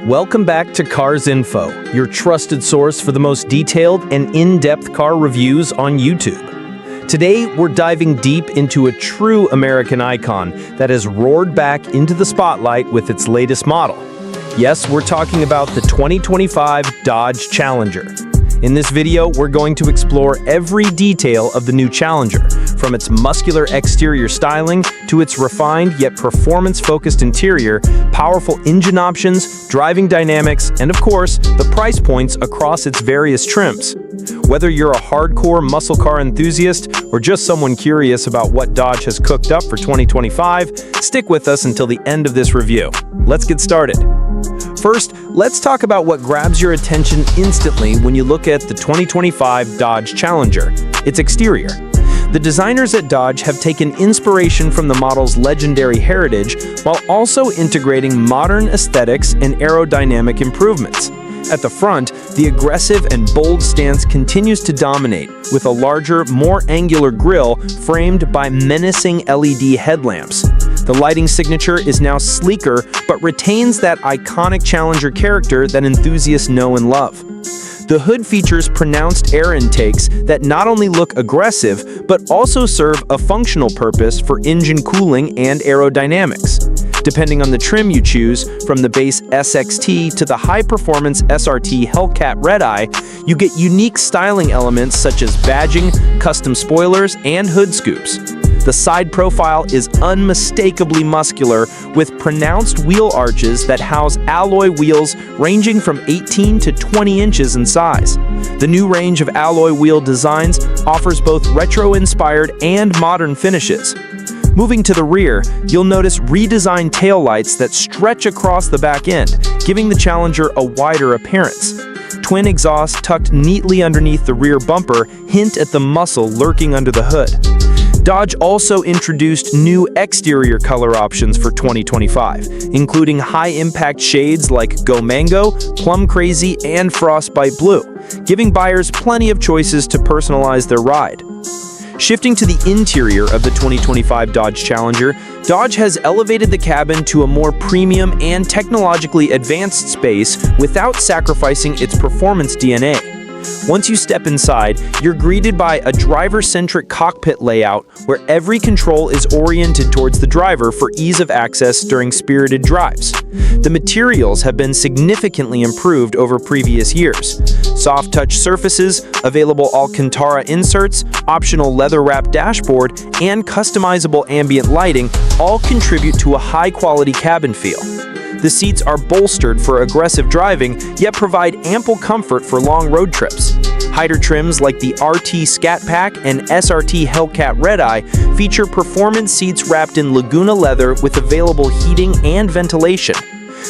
Welcome back to Cars Info, your trusted source for the most detailed and in-depth car reviews on YouTube. Today, we're diving deep into a true American icon that has roared back into the spotlight with its latest model. Yes, we're talking about the 2025 Dodge Challenger. In this video, we're going to explore every detail of the new Challenger, from its muscular exterior styling to its refined yet performance-focused interior, powerful engine options, driving dynamics, and of course, the price points across its various trims. Whether you're a hardcore muscle car enthusiast or just someone curious about what Dodge has cooked up for 2025, stick with us until the end of this review. Let's get started. First, let's talk about what grabs your attention instantly when you look at the 2025 Dodge Challenger, its exterior. The designers at Dodge have taken inspiration from the model's legendary heritage while also integrating modern aesthetics and aerodynamic improvements. At the front, the aggressive and bold stance continues to dominate, with a larger, more angular grille framed by menacing LED headlamps. The lighting signature is now sleeker, but retains that iconic Challenger character that enthusiasts know and love. The hood features pronounced air intakes that not only look aggressive, but also serve a functional purpose for engine cooling and aerodynamics. Depending on the trim you choose, from the base SXT to the high-performance SRT Hellcat Red Eye, you get unique styling elements such as badging, custom spoilers, and hood scoops. The side profile is unmistakably muscular, with pronounced wheel arches that house alloy wheels ranging from 18 to 20 inches in size. The new range of alloy wheel designs offers both retro-inspired and modern finishes. Moving to the rear, you'll notice redesigned taillights that stretch across the back end, giving the Challenger a wider appearance. Twin exhausts tucked neatly underneath the rear bumper hint at the muscle lurking under the hood. Dodge also introduced new exterior color options for 2025, including high-impact shades like Go Mango, Plum Crazy, and Frostbite Blue, giving buyers plenty of choices to personalize their ride. Shifting to the interior of the 2025 Dodge Challenger, Dodge has elevated the cabin to a more premium and technologically advanced space without sacrificing its performance DNA. Once you step inside, you're greeted by a driver-centric cockpit layout where every control is oriented towards the driver for ease of access during spirited drives. The materials have been significantly improved over previous years. Soft-touch surfaces, available Alcantara inserts, optional leather-wrapped dashboard, and customizable ambient lighting all contribute to a high-quality cabin feel. The seats are bolstered for aggressive driving, yet provide ample comfort for long road trips. Hider trims like the RT Scat Pack and SRT Hellcat Red Eye feature performance seats wrapped in Laguna leather with available heating and ventilation.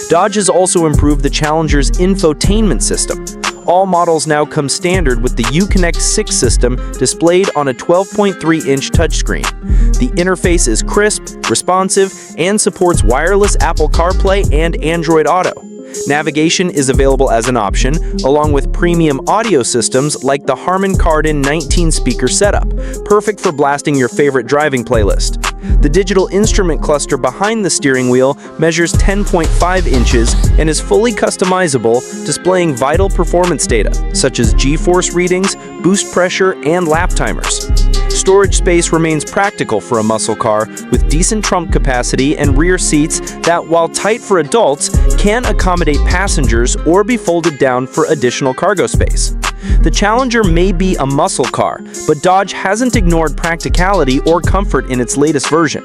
Dodge has also improved the Challenger's infotainment system. All models now come standard with the Uconnect 6 system displayed on a 12.3-inch touchscreen. The interface is crisp, responsive, and supports wireless Apple CarPlay and Android Auto. Navigation is available as an option, along with premium audio systems like the Harman Kardon 19-speaker setup, perfect for blasting your favorite driving playlist. The digital instrument cluster behind the steering wheel measures 10.5 inches and is fully customizable, displaying vital performance data, such as G-force readings, boost pressure, and lap timers. Storage space remains practical for a muscle car, with decent trunk capacity and rear seats that, while tight for adults, can accommodate passengers or be folded down for additional cargo space. The Challenger may be a muscle car, but Dodge hasn't ignored practicality or comfort in its latest version.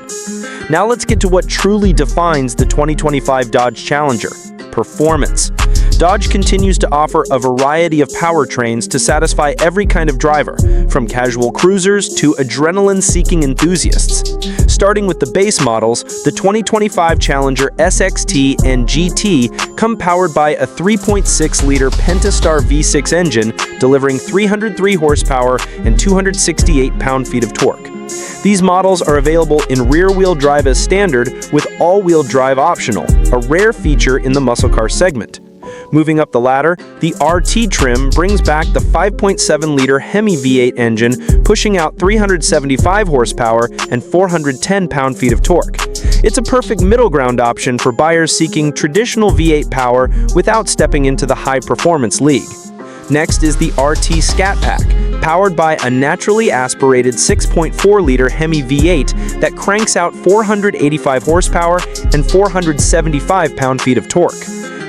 Now let's get to what truly defines the 2025 Dodge Challenger: performance. Dodge continues to offer a variety of powertrains to satisfy every kind of driver, from casual cruisers to adrenaline-seeking enthusiasts. Starting with the base models, the 2025 Challenger SXT and GT come powered by a 3.6-liter Pentastar V6 engine, delivering 303 horsepower and 268 pound-feet of torque. These models are available in rear-wheel drive as standard, with all-wheel drive optional, a rare feature in the muscle car segment. Moving up the ladder, the RT trim brings back the 5.7-liter HEMI V8 engine, pushing out 375 horsepower and 410 pound-feet of torque. It's a perfect middle ground option for buyers seeking traditional V8 power without stepping into the high-performance league. Next is the RT Scat Pack, powered by a naturally aspirated 6.4-liter HEMI V8 that cranks out 485 horsepower and 475 pound-feet of torque.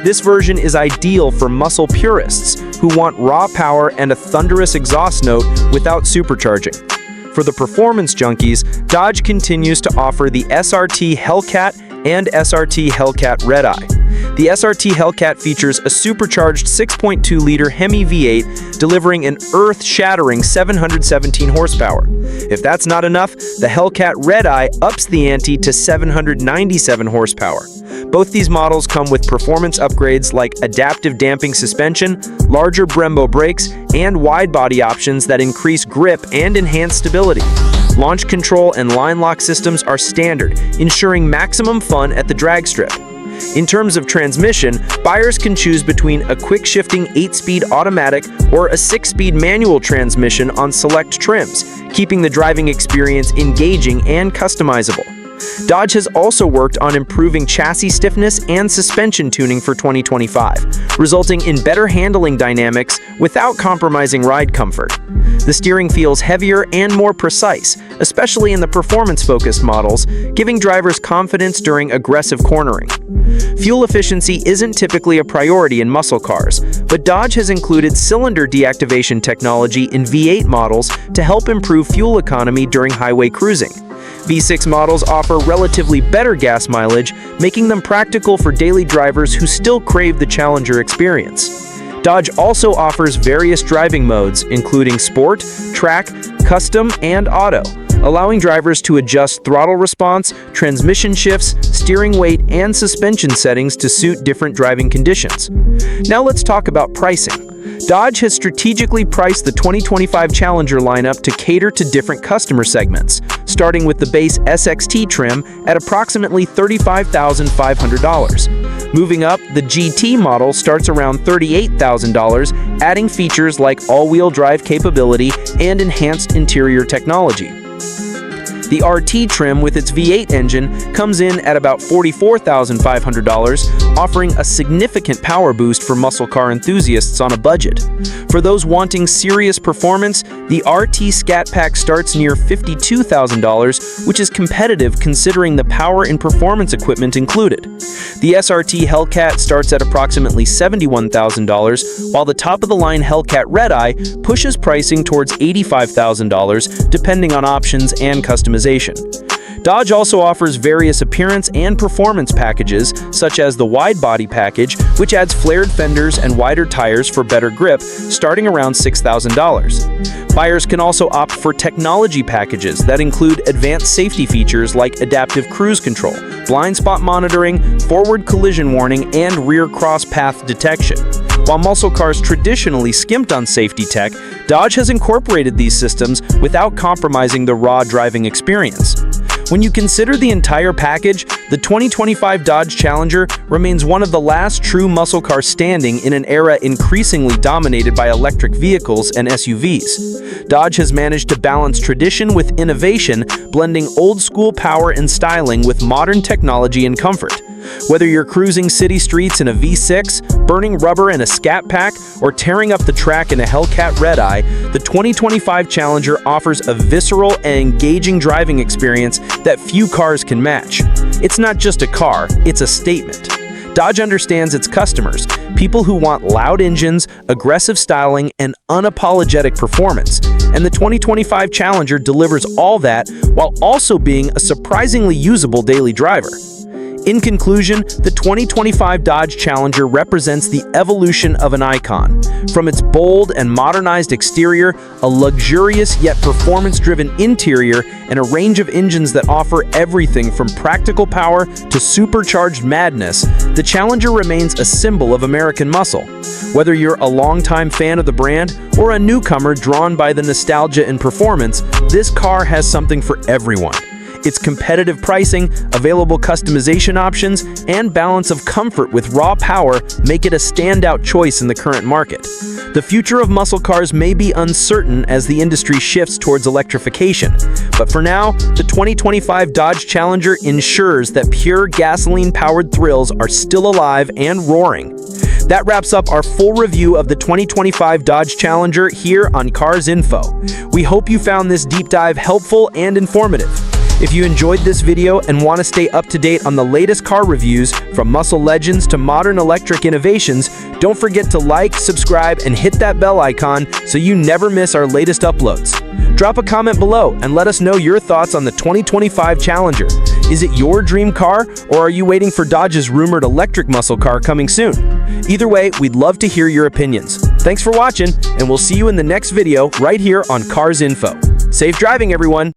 This version is ideal for muscle purists who want raw power and a thunderous exhaust note without supercharging. For the performance junkies, Dodge continues to offer the SRT Hellcat and SRT Hellcat Red-Eye. The SRT Hellcat features a supercharged 6.2-liter HEMI V8 delivering an earth-shattering 717 horsepower. If that's not enough, the Hellcat Red-Eye ups the ante to 797 horsepower. Both these models come with performance upgrades like adaptive damping suspension, larger Brembo brakes, and wide-body options that increase grip and enhance stability. Launch control and line lock systems are standard, ensuring maximum fun at the drag strip. In terms of transmission, buyers can choose between a quick-shifting 8-speed automatic or a 6-speed manual transmission on select trims, keeping the driving experience engaging and customizable. Dodge has also worked on improving chassis stiffness and suspension tuning for 2025, resulting in better handling dynamics without compromising ride comfort. The steering feels heavier and more precise, especially in the performance-focused models, giving drivers confidence during aggressive cornering. Fuel efficiency isn't typically a priority in muscle cars, but Dodge has included cylinder deactivation technology in V8 models to help improve fuel economy during highway cruising. V6 models offer relatively better gas mileage, making them practical for daily drivers who still crave the Challenger experience. Dodge also offers various driving modes, including Sport, Track, Custom, and Auto, allowing drivers to adjust throttle response, transmission shifts, steering weight, and suspension settings to suit different driving conditions. Now let's talk about pricing. Dodge has strategically priced the 2025 Challenger lineup to cater to different customer segments, starting with the base SXT trim at approximately $35,500. Moving up, the GT model starts around $38,000, adding features like all-wheel drive capability and enhanced interior technology. The RT trim with its V8 engine comes in at about $44,500, offering a significant power boost for muscle car enthusiasts on a budget. For those wanting serious performance, the RT Scat Pack starts near $52,000, which is competitive considering the power and performance equipment included. The SRT Hellcat starts at approximately $71,000, while the top-of-the-line Hellcat Red-Eye pushes pricing towards $85,000, depending on options and customization. Dodge also offers various appearance and performance packages, such as the wide body package, which adds flared fenders and wider tires for better grip, starting around $6,000. Buyers can also opt for technology packages that include advanced safety features like adaptive cruise control, blind spot monitoring, forward collision warning, and rear cross path detection. While muscle cars traditionally skimped on safety tech, Dodge has incorporated these systems without compromising the raw driving experience. When you consider the entire package, the 2025 Dodge Challenger remains one of the last true muscle cars standing in an era increasingly dominated by electric vehicles and SUVs. Dodge has managed to balance tradition with innovation, blending old-school power and styling with modern technology and comfort. Whether you're cruising city streets in a V6, burning rubber in a Scat Pack, or tearing up the track in a Hellcat Red-Eye, the 2025 Challenger offers a visceral and engaging driving experience that few cars can match. It's not just a car, it's a statement. Dodge understands its customers, people who want loud engines, aggressive styling, and unapologetic performance. And the 2025 Challenger delivers all that while also being a surprisingly usable daily driver. In conclusion, the 2025 Dodge Challenger represents the evolution of an icon. From its bold and modernized exterior, a luxurious yet performance-driven interior, and a range of engines that offer everything from practical power to supercharged madness, the Challenger remains a symbol of American muscle. Whether you're a longtime fan of the brand or a newcomer drawn by the nostalgia and performance, this car has something for everyone. Its competitive pricing, available customization options, and balance of comfort with raw power make it a standout choice in the current market. The future of muscle cars may be uncertain as the industry shifts towards electrification, but But for now, the 2025 Dodge Challenger ensures that pure gasoline-powered thrills are still alive and roaring. That wraps up our full review of the 2025 Dodge Challenger here on Cars Info. We hope you found this deep dive helpful and informative. If you enjoyed this video and want to stay up to date on the latest car reviews, from muscle legends to modern electric innovations, don't forget to like, subscribe, and hit that bell icon so you never miss our latest uploads. Drop a comment below and let us know your thoughts on the 2025 Challenger. Is it your dream car, or are you waiting for Dodge's rumored electric muscle car coming soon? Either way, we'd love to hear your opinions. Thanks for watching, and we'll see you in the next video right here on Cars Info. Safe driving, everyone!